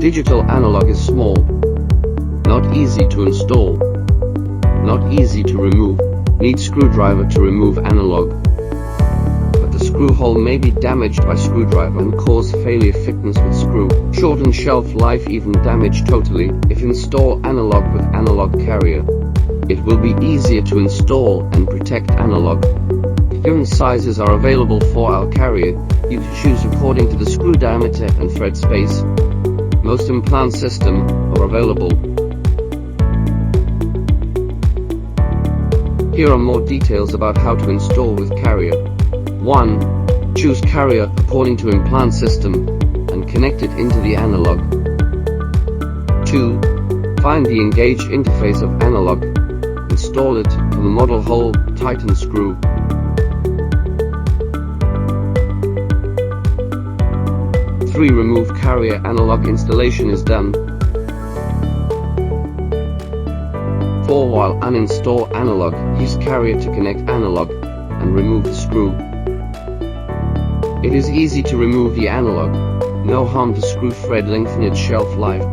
digital analog is small, not easy to install, not easy to remove, need screwdriver to remove analog. But the screw hole may be damaged by screwdriver and cause failure fitness with screw, shorten shelf life, even damage totally. If install analog with analog carrier, it will be easier to install and protect analog. Different sizes are available for our carrier. You can choose according to the screw diameter and thread space. Most implant systems are available. Here are more details about how to install with carrier. 1. Choose carrier according to implant system and connect it into the analog. 2. Find the engaged interface of analog. Install it to the model hole, tighten screw. 3. Remove carrier. Analog installation is done. 4. While uninstall analog, use carrier to connect analog and remove the screw. It is easy to remove the analog. No harm to screw thread, lengthen its shelf life.